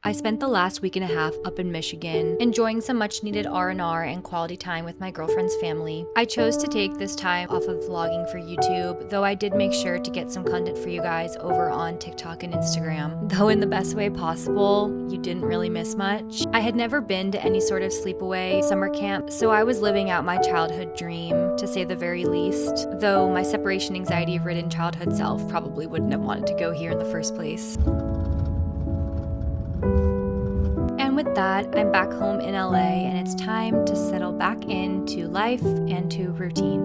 I spent the last week and a half up in Michigan, enjoying some much needed R&R and quality time with my girlfriend's family. I chose to take this time off of vlogging for YouTube, though I did make sure to get some content for you guys over on TikTok and Instagram. Though in the best way possible, you didn't really miss much. I had never been to any sort of sleepaway summer camp, so I was living out my childhood dream, to say the very least, though my separation anxiety-ridden childhood self probably wouldn't have wanted to go here in the first place. And with that, I'm back home in LA and it's time to settle back into life and to routine.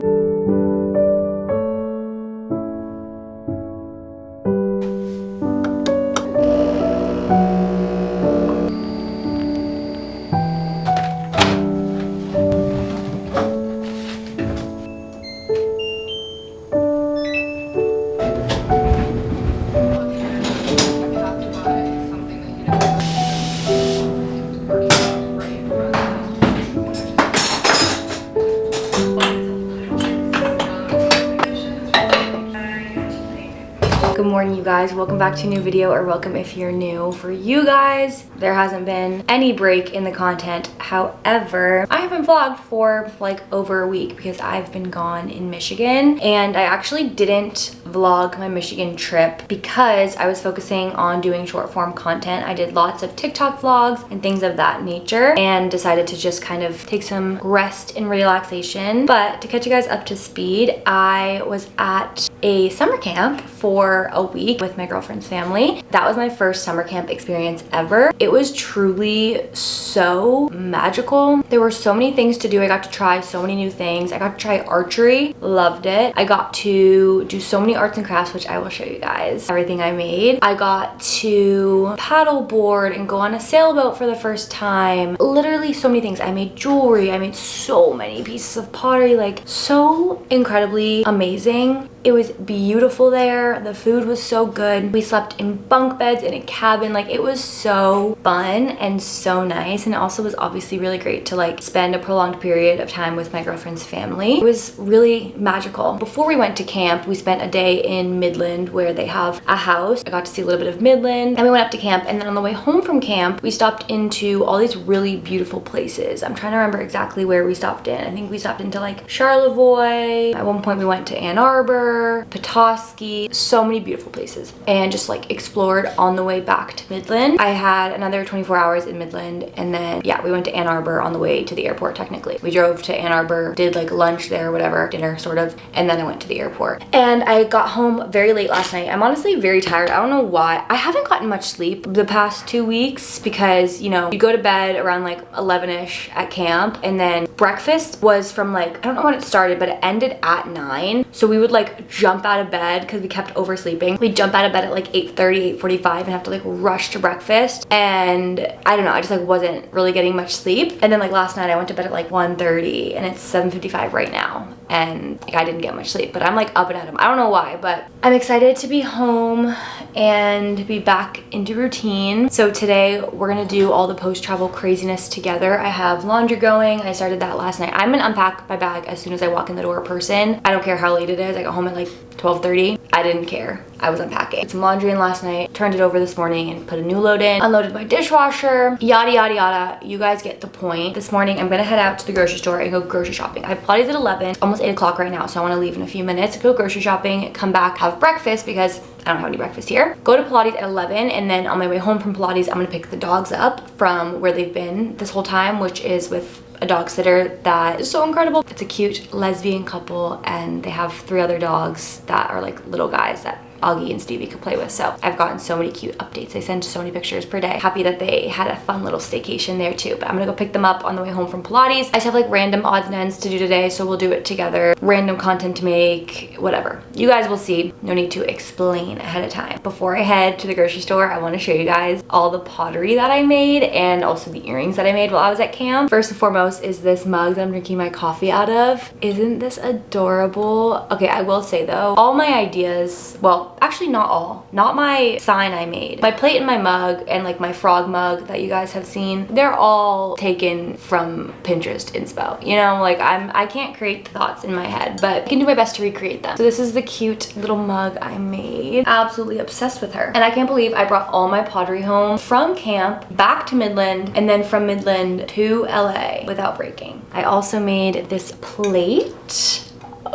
Good morning, you guys. Welcome back to a new video, or welcome if you're new. For you guys, there hasn't been any break in the content. However, I haven't vlogged for like over a week because I've been gone in Michigan, and I actually didn't vlog my Michigan trip because I was focusing on doing short form content. I did lots of TikTok vlogs and things of that nature and decided to just kind of take some rest and relaxation. But to catch you guys up to speed, I was at a summer camp for a week with my girlfriend's family. That was my first summer camp experience ever. It was truly so magical. There were so many things to do. I got to try so many new things. I got to try archery, loved it. I got to do so many arts and crafts, which I will show you guys everything I made. I got to paddle board and go on a sailboat for the first time. Literally so many things. I made jewelry. I made so many pieces of pottery, like so incredibly amazing. It was beautiful there. The food was so good. We slept in bunk beds in a cabin. Like, it was so fun and so nice. And it also was obviously really great to like spend a prolonged period of time with my girlfriend's family. It was really magical. Before we went to camp, we spent a day in Midland where they have a house. I got to see a little bit of Midland, and we went up to camp. And then on the way home from camp, we stopped into all these really beautiful places. I'm trying to remember exactly where we stopped in. I think we stopped into like Charlevoix. At one point we went to Ann Arbor, Petoskey, so many beautiful places, and just like explored on the way back to Midland. I had another 24 hours in Midland, and then yeah, we went to Ann Arbor on the way to the airport. Technically we drove to Ann Arbor, did like lunch there, whatever, dinner sort of, and then I went to the airport. And I got home very late last night. I'm honestly very tired. I don't know why. I haven't gotten much sleep the past 2 weeks because, you know, you go to bed around like 11ish at camp, and then breakfast was from like, I don't know when it started, but it ended at 9. So we would like jump out of bed because we kept oversleeping. We'd jump out of bed at like 8:30, 8:45 and have to like rush to breakfast. And I don't know, I just like wasn't really getting much sleep. And then like last night I went to bed at like 1:30 and it's 7:55 right now. And like, I didn't get much sleep, but I'm like up and at 'em. I don't know why, but I'm excited to be home and be back into routine. So today we're gonna do all the post-travel craziness together. I have laundry going. I started that last night. I'm an unpack my bag as soon as I walk in the door person. I don't care how late it is. I got home at like 12:30. I didn't care. I was unpacking. Put some laundry in last night, turned it over this morning and put a new load in, unloaded my dishwasher, yada yada yada. You guys get the point. This morning I'm gonna head out to the grocery store and go grocery shopping. I have Pilates at 11, almost 8 o'clock right now, so I want to leave in a few minutes, go grocery shopping, come back, have breakfast because I don't have any breakfast here. Go to Pilates at 11, and then on my way home from Pilates, I'm gonna pick the dogs up from where they've been this whole time, which is with a dog sitter that is so incredible. It's a cute lesbian couple, and they have 3 other dogs that are like little guys that Augie and Stevie could play with. So I've gotten so many cute updates. They send so many pictures per day. Happy that they had a fun little staycation there too. But I'm gonna go pick them up on the way home from Pilates. I just have like random odds and ends to do today, so we'll do it together. Random content to make, whatever. You guys will see. No need to explain ahead of time. Before I head to the grocery store, I want to show you guys all the pottery that I made and also the earrings that I made while I was at camp. First and foremost is this mug that I'm drinking my coffee out of. Isn't this adorable? Okay, I will say though, all my ideas, well, actually not all, not my sign I made, my plate and my mug and like my frog mug that you guys have seen, they're all taken from Pinterest inspo. You know, like I can't create the thoughts in my head, but I can do my best to recreate them. So this is the cute little mug I made. made. Absolutely obsessed with her. And I can't believe I brought all my pottery home from camp back to Midland and then from Midland to LA without breaking. I also made this plate.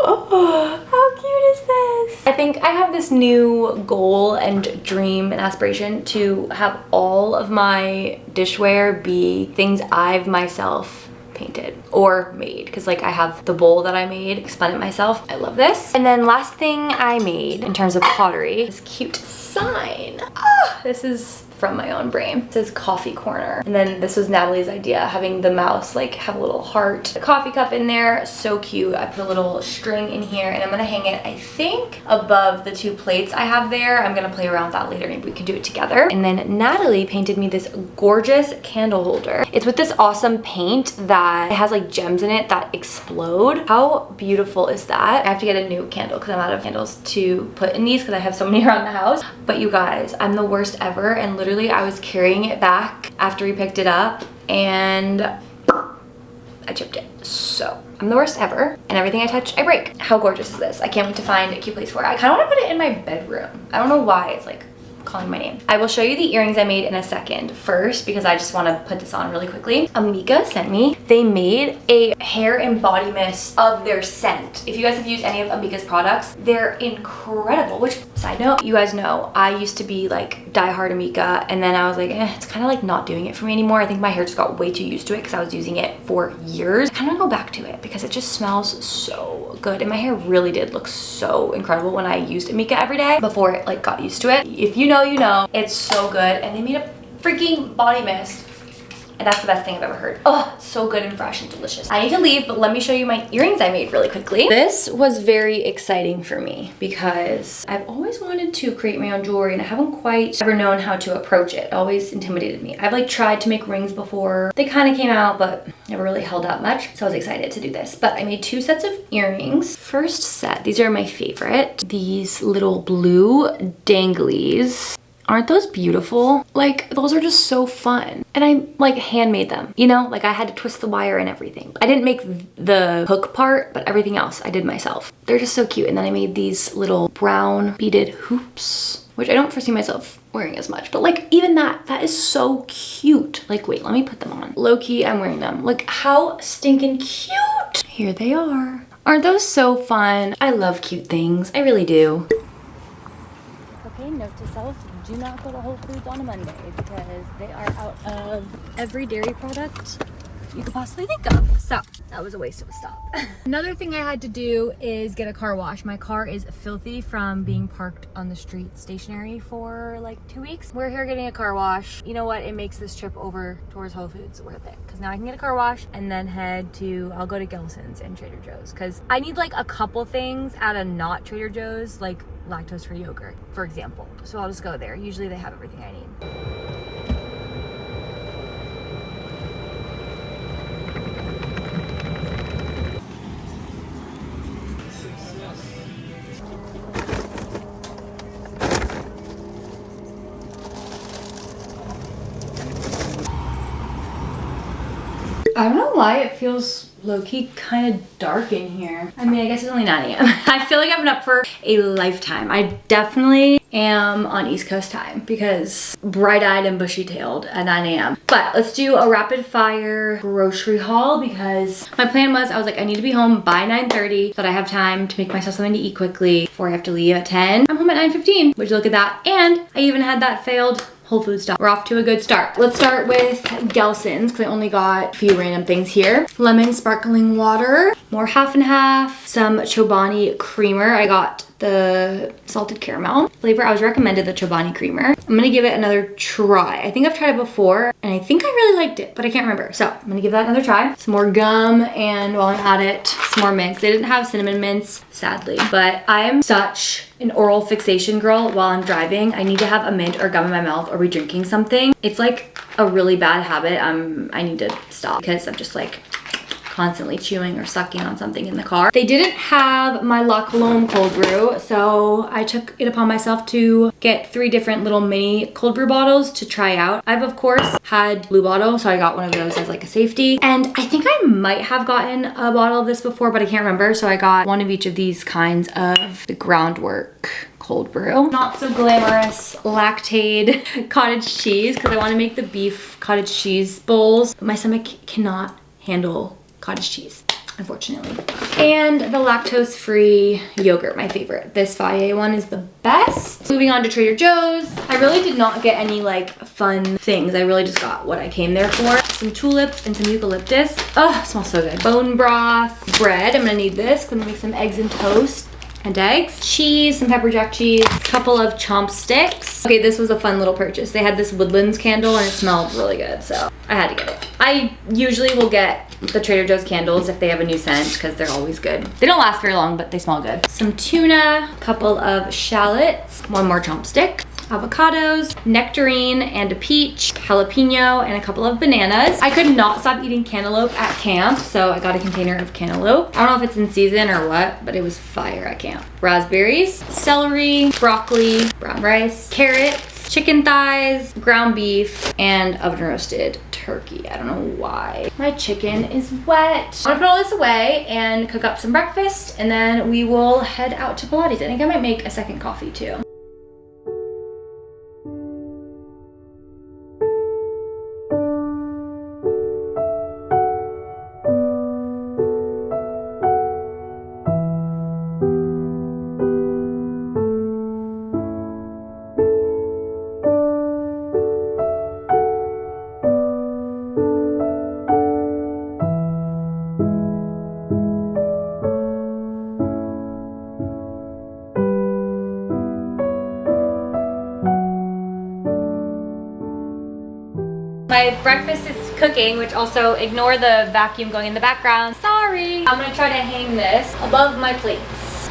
Oh, how cute is this? I think I have this new goal and dream and aspiration to have all of my dishware be things I've myself painted or made, because like I have the bowl that I made, spun it myself. I love this. And then last thing I made in terms of pottery, this cute sign. This is from my own brain. It says coffee corner. And then this was Natalie's idea, having the mouse like have a little heart, a coffee cup in there. So cute. I put a little string in here and I'm gonna hang it, I think, above the 2 plates I have there. I'm gonna play around with that later. Maybe we can do it together. And then Natalie painted me this gorgeous candle holder. It's with this awesome paint that has like gems in it that explode. How beautiful is that? I have to get a new candle because I'm out of candles to put in these because I have so many around the house. But you guys, I'm the worst ever, and literally I was carrying it back after we picked it up and I chipped it. So I'm the worst ever, and everything I touch I break. How gorgeous is this? I can't wait to find a cute place for it. I kind of want to put it in my bedroom. I don't know why it's like calling my name. I will show you the earrings I made in a second first because I just want to put this on really quickly. Amika sent me, they made a hair and body mist of their scent. If you guys have used any of Amika's products, they're incredible. Which, side note, you guys know I used to be like diehard Amika, and then I was like, it's kind of like not doing it for me anymore. I think my hair just got way too used to it because I was using it for years. I kind of want to go back to it because it just smells so good, and my hair really did look so incredible when I used Amika every day before it like got used to it. If you know, you know. It's so good. And they made a freaking body mist, and that's the best thing I've ever heard. Oh, so good and fresh and delicious. I need to leave, but let me show you my earrings I made really quickly. This was very exciting for me because I've always wanted to create my own jewelry and I haven't quite ever known how to approach it. It always intimidated me. I've like tried to make rings before. They kind of came out, but never really held up much. So I was excited to do this. But I made 2 sets of earrings. First set, these are my favorite. These little blue danglies. Aren't those beautiful? Like, those are just so fun. And I like handmade them, you know? Like I had to twist the wire and everything. I didn't make the hook part, but everything else I did myself. They're just so cute. And then I made these little brown beaded hoops, which I don't foresee myself wearing as much, but like even that is so cute. Like, wait, let me put them on. Low-key, I'm wearing them. Like, how stinking cute. Here they are. Aren't those so fun? I love cute things. I really do. Okay, note to self, do not go to Whole Foods on a Monday because they are out of every dairy product you could possibly think of. So that was a waste of a stop. Another thing I had to do is get a car wash. My car is filthy from being parked on the street stationary for like 2 weeks. We're here getting a car wash. You know what? It makes this trip over towards Whole Foods worth it because now I can get a car wash and then I'll go to Gelson's and Trader Joe's because I need like a couple things at a not Trader Joe's, like lactose-free yogurt, for example. So I'll just go there. Usually they have everything I need. I don't know why it feels low-key kind of dark in here. I mean, I guess it's only 9 a.m. I feel like I've been up for a lifetime. I definitely am on East Coast time because bright-eyed and bushy-tailed at 9 a.m. But let's do a rapid fire grocery haul because my plan was, I was like, I need to be home by 9:30 so that I have time to make myself something to eat quickly before I have to leave at 10. I'm home at 9:15. Would you look at that? And I even had that failed Whole Foods stop. We're off to a good start. Let's start with Gelson's because I only got a few random things here. Lemon sparkling water, more half and half, some Chobani creamer. I got the salted caramel flavor. I was recommended the Chobani creamer. I'm gonna give it another try. I think I've tried it before and I think I really liked it, but I can't remember. So I'm gonna give that another try. Some more gum, and while I'm at it, some more mints. They didn't have cinnamon mints, sadly, but I am such an oral fixation girl while I'm driving. I need to have a mint or gum in my mouth or be drinking something. It's like a really bad habit. I need to stop because I'm just like constantly chewing or sucking on something in the car. They didn't have my La Colombe cold brew, so I took it upon myself to get 3 different little mini cold brew bottles to try out. I've of course had blue bottle, so I got one of those as like a safety. And I think I might have gotten a bottle of this before, but I can't remember. So I got one of each of these kinds of the Groundwork cold brew. Not so glamorous lactate cottage cheese because I want to make the beef cottage cheese bowls. My stomach cannot handle cottage cheese, unfortunately. And the lactose-free yogurt, my favorite. This Faye one is the best. Moving on to Trader Joe's. I really did not get any like fun things. I really just got what I came there for. Some tulips and some eucalyptus. Oh, it smells so good. Bone broth, bread. I'm gonna need this. I'm gonna make some eggs and toast and eggs. Cheese, some pepper jack cheese, a couple of chopsticks. Okay, this was a fun little purchase. They had this Woodlands candle and it smelled really good, so I had to get it. I usually will get the Trader Joe's candles if they have a new scent because they're always good. They don't last very long, but they smell good. Some tuna, a couple of shallots, one more chopstick, avocados, nectarine and a peach, jalapeno, and a couple of bananas. I could not stop eating cantaloupe at camp, so I got a container of cantaloupe. I don't know if it's in season or what, but it was fire at camp. Raspberries, celery, broccoli, brown rice, carrots, chicken thighs, ground beef, and oven roasted turkey. I don't know why. My chicken is wet. I'm gonna put all this away and cook up some breakfast, and then we will head out to Pilates. I think I might make a second coffee too. My breakfast is cooking, which also ignore the vacuum going in the background. Sorry. I'm gonna try to hang this above my plates.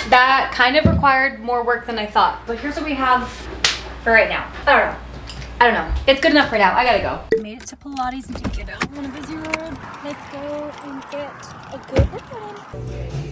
That kind of required more work than I thought, but here's what we have for right now. I don't know. It's good enough for now. I gotta go. Made it to Pilates and to get out on a busy road. Let's go and get a good workout in.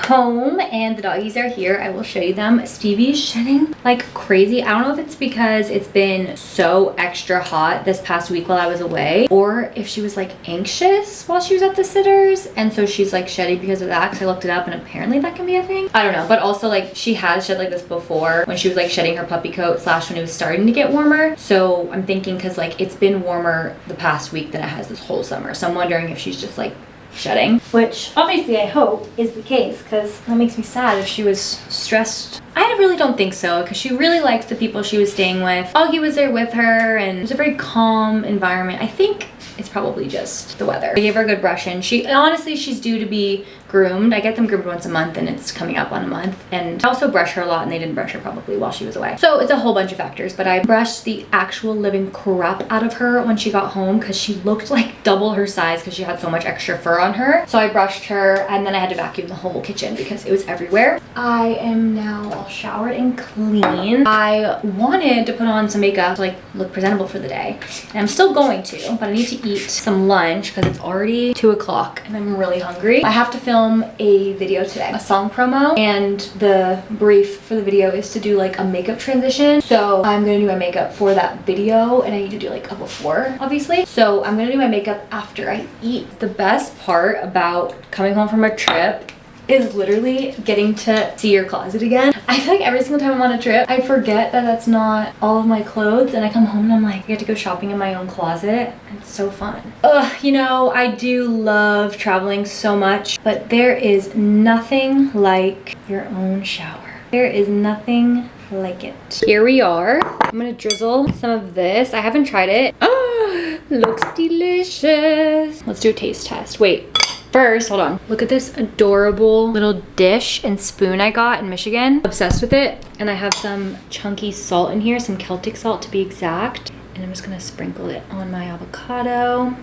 Home, and the doggies are here. I will show you them. Stevie's shedding like crazy. I don't know if it's because it's been so extra hot this past week while I was away, or if she was like anxious while she was at the sitters and so she's like shedding because of that, because I looked it up and apparently that can be a thing. I don't know, but also like she has shed like this before when she was like shedding her puppy coat / when it was starting to get warmer. So I'm thinking because like it's been warmer the past week than it has this whole summer, so I'm wondering if she's just like shedding, which obviously I hope is the case because that makes me sad if she was stressed. I really don't think so because she really likes the people she was staying with. Augie was there with her and it was a very calm environment. I think it's probably just the weather. I gave her a good brush in. Honestly, she's due to be groomed. I get them groomed once a month and it's coming up on a month. And I also brush her a lot and they didn't brush her probably while she was away. So it's a whole bunch of factors, but I brushed the actual living crap out of her when she got home because she looked like double her size because she had so much extra fur on her. So I brushed her and then I had to vacuum the whole kitchen because it was everywhere. I am now all showered and clean. I wanted to put on some makeup to like look presentable for the day. And I'm still going to, but I need to eat some lunch because it's already 2 o'clock and I'm really hungry. I have to film a video today, a song promo, and the brief for the video is to do like a makeup transition. So I'm gonna do my makeup for that video and I need to do like a before, obviously. So I'm gonna do my makeup after I eat. The best part about coming home from a trip is literally getting to see your closet again. I feel like every single time I'm on a trip, I forget that that's not all of my clothes and I come home and I'm like, I get to go shopping in my own closet. It's so fun. Ugh, you know, I do love traveling so much, but there is nothing like your own shower. There is nothing like it. Here we are. I'm gonna drizzle some of this. I haven't tried it. Oh, looks delicious. Let's do a taste test. Wait. First, hold on. Look at this adorable little dish and spoon I got in Michigan. Obsessed with it. And I have some chunky salt in here, some Celtic salt to be exact. And I'm just gonna sprinkle it on my avocado.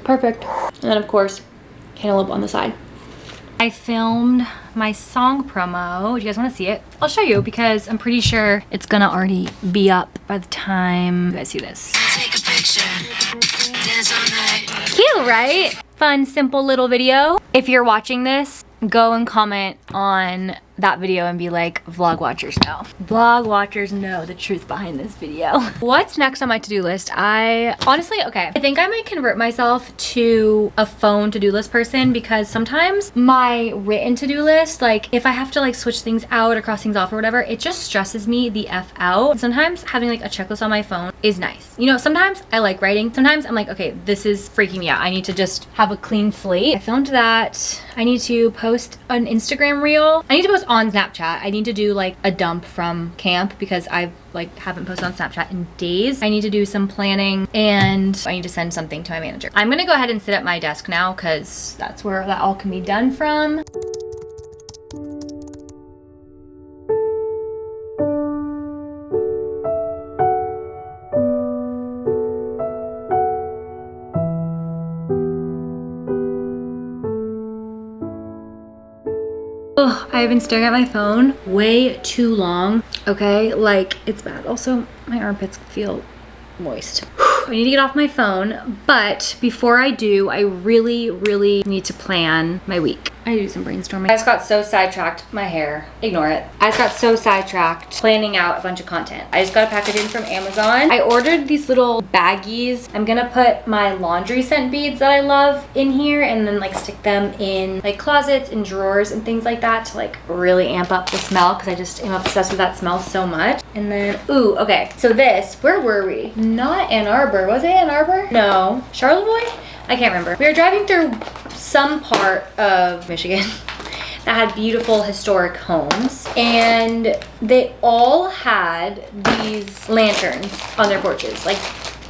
Perfect. And then of course, cantaloupe on the side. I filmed my song promo. Do you guys want to see it? I'll show you because I'm pretty sure it's gonna already be up by the time you guys see this. Take a picture. Dance all night. Cute, right? Fun, simple little video. If you're watching this, go and comment on that video and be like, vlog watchers know. Vlog watchers know the truth behind this video. What's next on my to-do list? I think I might convert myself to a phone to-do list person because sometimes my written to-do list, like if I have to like switch things out or cross things off or whatever, it just stresses me the F out. Sometimes having like a checklist on my phone is nice. You know, sometimes I like writing. Sometimes I'm like, okay, this is freaking me out. I need to just have a clean slate. I filmed that. I need to post an Instagram reel. I need to post on Snapchat. I need to do like a dump from camp because I like haven't posted on Snapchat in days. I need to do some planning and I need to send something to my manager. I'm gonna go ahead and sit at my desk now because that's where that all can be done from. Ugh, I've been staring at my phone way too long. Okay, like it's bad. Also, my armpits feel moist. I need to get off my phone, but before I do, I really need to plan my week. I do some brainstorming. I just got so sidetracked. My hair, ignore it. I just got so sidetracked planning out a bunch of content. I just got a package in from Amazon. I ordered these little baggies. I'm gonna put my laundry scent beads that I love in here and then like stick them in like closets and drawers and things like that to like really amp up the smell because I just am obsessed with that smell so much. And then, ooh, okay. So this, where were we? Not Ann Arbor. Was it Ann Arbor? No. Charlevoix? I can't remember. We were driving through some part of Michigan that had beautiful historic homes and they all had these lanterns on their porches, like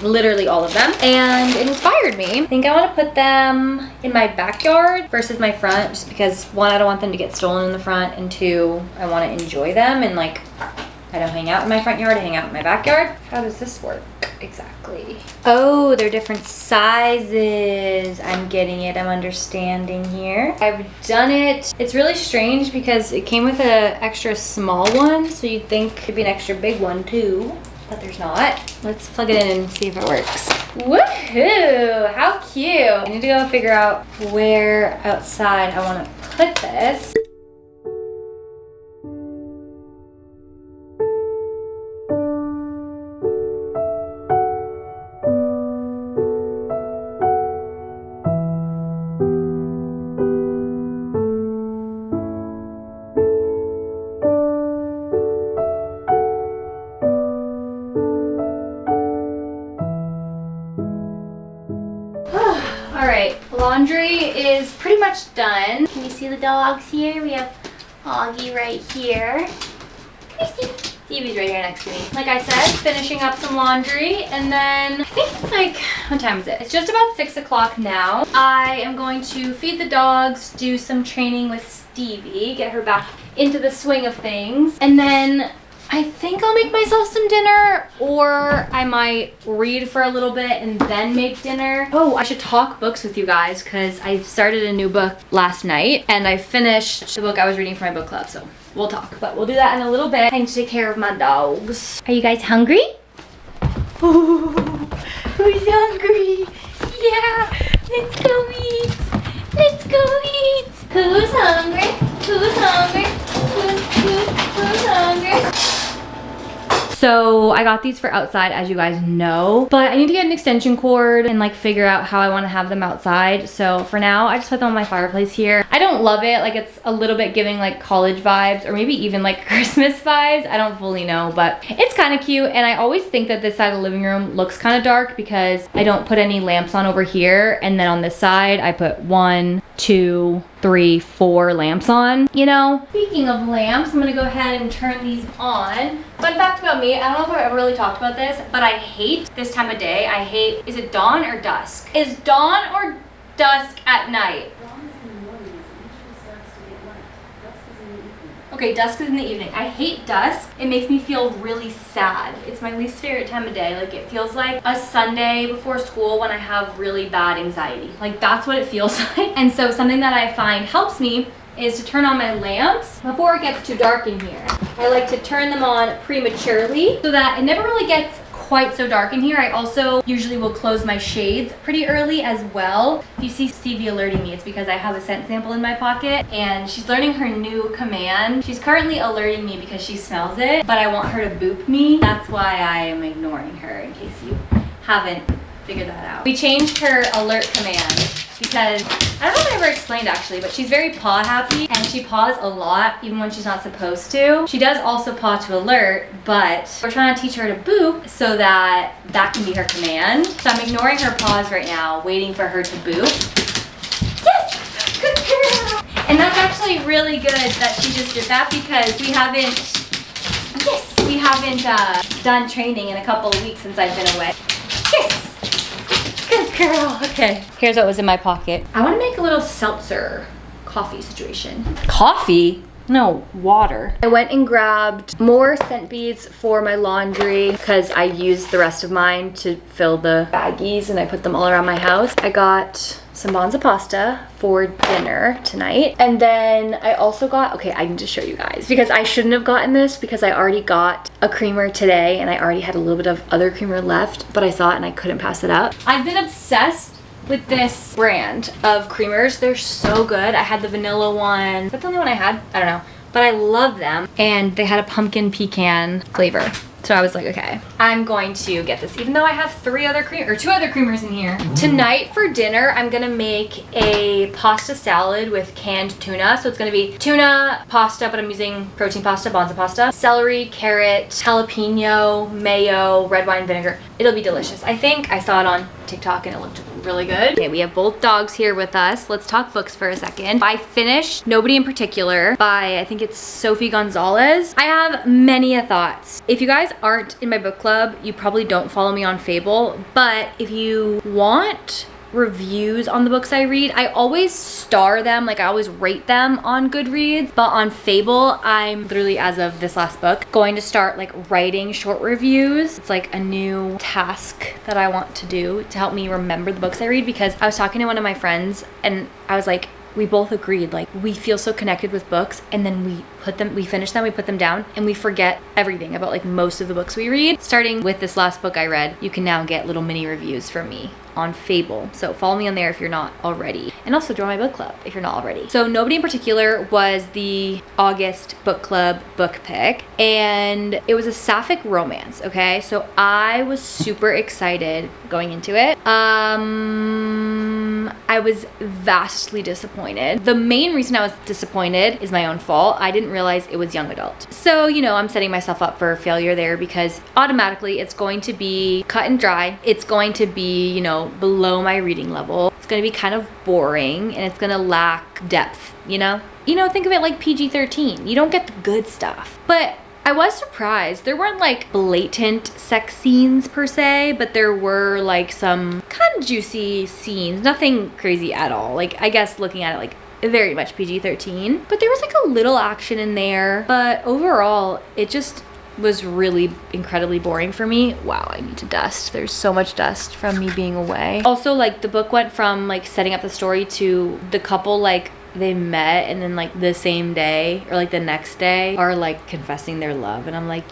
literally all of them, and it inspired me. I think I want to put them in my backyard versus my front just because one, I don't want them to get stolen in the front, and two, I want to enjoy them and like I don't hang out in my front yard, I hang out in my backyard. How does this work exactly? Oh, they're different sizes. I'm getting it, I'm understanding here. I've done it. It's really strange because it came with an extra small one, so you'd think it could be an extra big one too, but there's not. Let's plug it in and see if it works. Woohoo, how cute. I need to go figure out where outside I want to put this. Laundry is pretty much done. Can you see the dogs here? We have Augie right here. Stevie's right here next to me. Like I said, finishing up some laundry, and then I think it's like, what time is it? It's just about 6 o'clock now. I am going to feed the dogs, do some training with Stevie, get her back into the swing of things, and then I think I'll make myself some dinner, or I might read for a little bit and then make dinner. Oh, I should talk books with you guys because I started a new book last night and I finished the book I was reading for my book club, so we'll talk. But we'll do that in a little bit. I need to take care of my dogs. Are you guys hungry? Ooh, who's hungry? Yeah, let's go eat. Let's go eat. Who's hungry? Who's hungry? Who's hungry? So I got these for outside, as you guys know, but I need to get an extension cord and like figure out how I want to have them outside. So for now, I just put them on my fireplace here. I don't love it. Like it's a little bit giving like college vibes or maybe even like Christmas vibes. I don't fully know, but it's kind of cute. And I always think that this side of the living room looks kind of dark because I don't put any lamps on over here. And then on this side, I put 1, 2, 3, 4 lamps on, you know? Speaking of lamps, I'm gonna go ahead and turn these on. Fun fact about me, I don't know if I've ever really talked about this, but I hate this time of day. I hate, is it dawn or dusk? Is dawn or dusk at night? Dawn is in the morning, it usually starts to get light. Dusk is in the evening. Okay, dusk is in the evening. I hate dusk. It makes me feel really sad. It's my least favorite time of day. Like it feels like a Sunday before school when I have really bad anxiety. Like that's what it feels like. And so something that I find helps me is to turn on my lamps before it gets too dark in here. I like to turn them on prematurely so that it never really gets quite so dark in here. I also usually will close my shades pretty early as well. If you see Stevie alerting me, it's because I have a scent sample in my pocket and she's learning her new command. She's currently alerting me because she smells it, but I want her to boop me. That's why I am ignoring her, in case you haven't figured that out. We changed her alert command because, I don't know if I ever explained actually, but she's very paw happy and she paws a lot even when she's not supposed to. She does also paw to alert, but we're trying to teach her to boop so that that can be her command. So I'm ignoring her paws right now, waiting for her to boop. Yes! Good girl! And that's actually really good that she just did that because we haven't done training in a couple of weeks since I've been away. Yes! Good girl. Okay. Here's what was in my pocket. I want to make a little seltzer coffee situation. Coffee? No, water. I went and grabbed more scent beads for my laundry because I used the rest of mine to fill the baggies and I put them all around my house. I got some bonza pasta for dinner tonight. And then I also got, okay, I need to show you guys because I shouldn't have gotten this because I already got a creamer today and I already had a little bit of other creamer left, but I saw it and I couldn't pass it up. I've been obsessed with this brand of creamers. They're so good. I had the vanilla one. Is that the only one I had? I don't know. But I love them. And they had a pumpkin pecan flavor. So I was like, okay, I'm going to get this, even though I have two other creamers in here. Tonight for dinner, I'm gonna make a pasta salad with canned tuna. So it's gonna be tuna pasta, but I'm using protein pasta, bonza pasta, celery, carrot, jalapeno, mayo, red wine vinegar. It'll be delicious. I think I saw it on TikTok and it looked really good. Okay, we have both dogs here with us. Let's talk books for a second. I finished Nobody in Particular by, I think it's Sophie Gonzalez. I have many thoughts. If you guys aren't in my book club, you probably don't follow me on Fable, but if you want reviews on the books I read, I always star them, like I always rate them on Goodreads, but on Fable, I'm literally, as of this last book, going to start like writing short reviews. It's like a new task that I want to do to help me remember the books I read, because I was talking to one of my friends and I was like, we both agreed, like we feel so connected with books and then we finish them, we put them down and we forget everything about like most of the books we read. Starting with this last book I read, you can now get little mini reviews from me on Fable. So follow me on there if you're not already. And also join my book club if you're not already. So Nobody in Particular was the August book club book pick. And it was a sapphic romance, okay? So I was super excited going into it. I was vastly disappointed. The main reason I was disappointed is my own fault. I didn't realize it was young adult. So, you know, I'm setting myself up for failure there because automatically it's going to be cut and dry. It's going to be, you know, below my reading level. It's going to be kind of boring and it's going to lack depth, you know? You know, think of it like PG-13. You don't get the good stuff. But I was surprised. There weren't like blatant sex scenes per se, but there were like some kind of juicy scenes. Nothing crazy at all. Like, I guess looking at it like very much PG-13. But there was like a little action in there. But overall, it just was really incredibly boring for me. Wow, I need to dust. There's so much dust from me being away. Also, like the book went from like setting up the story to the couple like they met and then like the same day or like the next day are like confessing their love, and I'm like,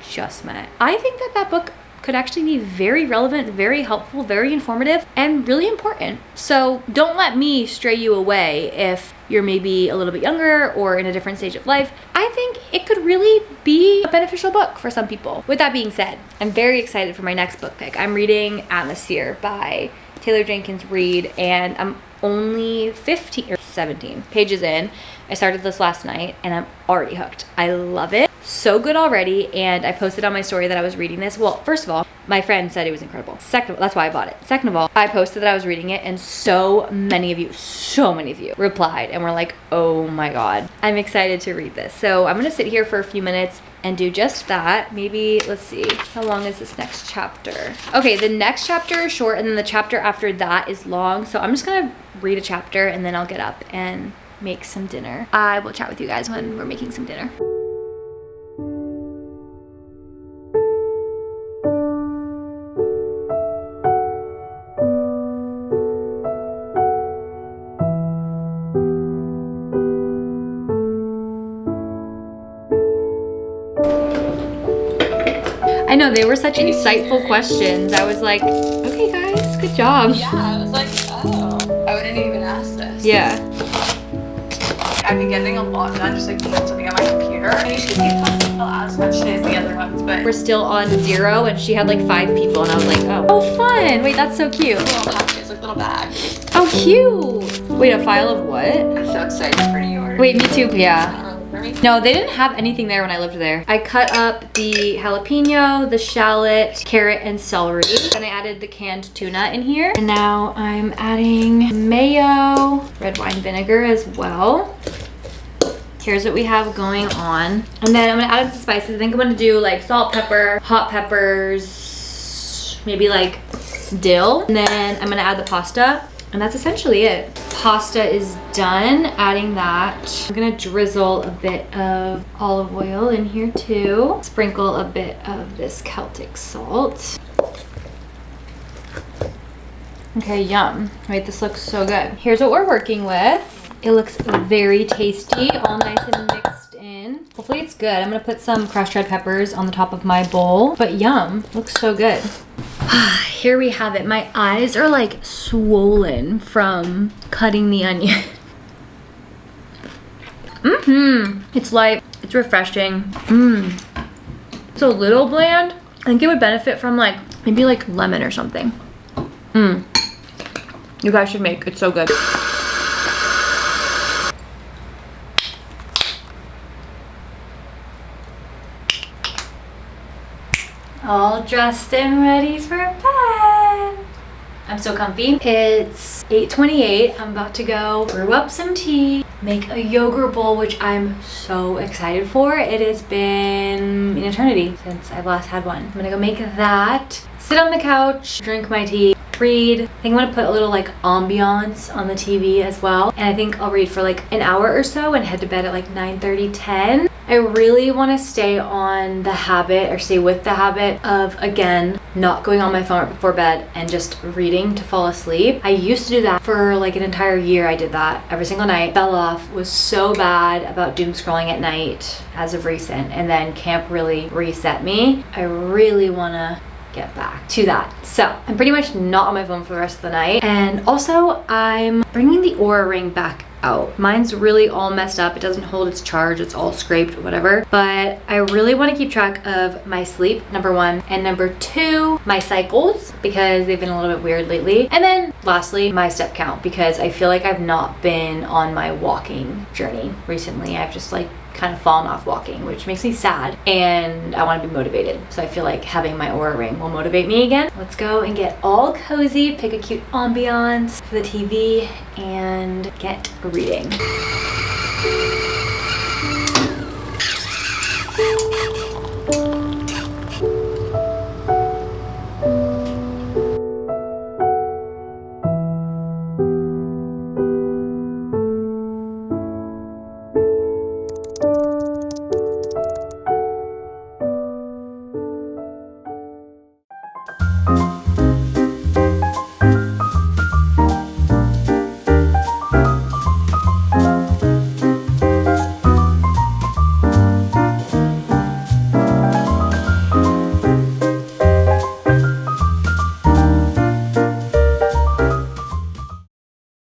just met. I think that book could actually be very relevant, very helpful, very informative, and really important. So don't let me stray you away if you're maybe a little bit younger or in a different stage of life. I think it could really be a beneficial book for some people. With that being said, I'm very excited for my next book pick. I'm reading Atmosphere by Taylor Jenkins Reid, and I'm only 15 or 17 pages in. I started this last night and I'm already hooked. I love it. So good already. And I posted on my story that I was reading this. Well, first of all, my friend said it was incredible. Second of all, that's why I bought it. Second of all, I posted that I was reading it and so many of you replied and were like, oh my God, I'm excited to read this. So I'm gonna sit here for a few minutes and do just that. Maybe, let's see, how long is this next chapter? Okay, the next chapter is short and then the chapter after that is long. So I'm just gonna read a chapter and then I'll get up and make some dinner. I will chat with you guys when we're making some dinner. I know, they were such insightful questions. I was like, okay guys, good job. Yeah, I was like, oh, I wouldn't even ask this. Yeah. I've been getting a lot done just like doing something on my computer. I usually can't as much as the other ones, but We're still on 0 and she had like 5 people and I was like, oh. Oh, fun. Wait, that's so cute. little packages, like little bags. Oh, cute. Wait, a file of what? I'm so excited for New York. Wait, me too. Yeah. For me. No, they didn't have anything there when I lived there. I cut up the jalapeno, the shallot, carrot, and celery. And I added the canned tuna in here. And now I'm adding mayo, red wine vinegar as well. Here's what we have going on. And then I'm gonna add in some spices. I think I'm gonna do like salt, pepper, hot peppers, maybe like dill. And then I'm gonna add the pasta. And that's essentially it. Pasta is done, adding that. I'm gonna drizzle a bit of olive oil in here too. Sprinkle a bit of this Celtic salt. Okay, yum. Wait, this looks so good. Here's what we're working with. It looks very tasty, all nice and mixed in. Hopefully it's good. I'm gonna put some crushed red peppers on the top of my bowl. But yum, looks so good. Here we have it. My eyes are like swollen from cutting the onion. It's light, it's refreshing. It's a little bland. I think it would benefit from like, maybe like lemon or something. You guys should make, it's so good. All dressed and ready for bed. I'm so comfy. It's 8:28. I'm about to go brew up some tea, make a yogurt bowl, which I'm so excited for. It has been an eternity since I've last had one. I'm gonna go make that, sit on the couch, drink my tea, read. I think I'm gonna put a little like ambiance on the TV as well. And I think I'll read for like an hour or so and head to bed at like 9:30, 10. I really want to stay on the habit or stay with the habit of, again, not going on my phone right before bed and just reading to fall asleep. I used to do that for like an entire year. I did that every single night. Fell off, was so bad about doom scrolling at night as of recent, and then camp really reset me. I really want to get back to that. So I'm pretty much not on my phone for the rest of the night. And also I'm bringing the Oura ring back out. Mine's really all messed up. It doesn't hold its charge. It's all scraped, whatever. But I really want to keep track of my sleep, number 1. And number 2, my cycles, because they've been a little bit weird lately. And then lastly, my step count, because I feel like I've not been on my walking journey recently. I've just like kind of fallen off walking, which makes me sad, and I want to be motivated. So I feel like having my Oura ring will motivate me again. Let's go and get all cozy, pick a cute ambiance for the TV, and get reading.